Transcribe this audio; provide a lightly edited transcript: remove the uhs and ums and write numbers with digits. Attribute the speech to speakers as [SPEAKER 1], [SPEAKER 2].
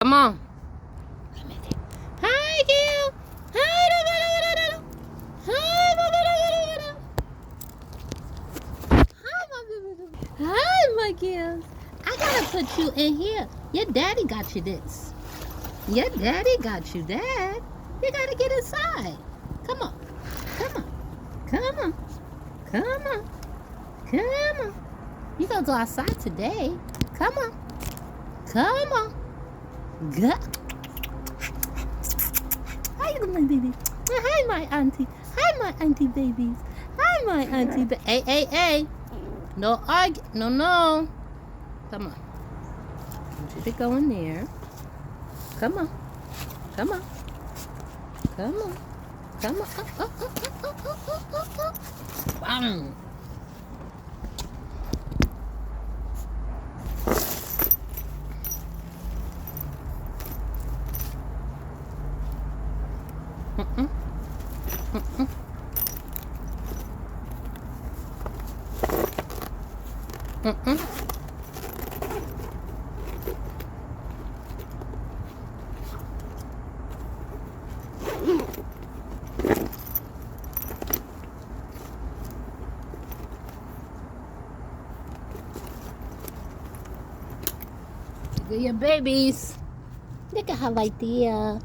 [SPEAKER 1] Come on. Hi, Gil. Hi, hi, my Gil. I gotta put you in here. Your daddy got you this. Your daddy got you that. You gotta get inside. Come on. Come on. Come on. Come on. Come on. You gonna go outside today. Come on. Come on. Go. Hi, my baby. Hi, my auntie. Hi, my auntie babies. Hi, my auntie. Hey, hey, hey. No argue. No, no. Come on. I want you to go in there. Come on. Come on. Come on. Come on. Bang. Mm-mm. Mm-mm. Mm-mm. Look at your babies. Look at how right there.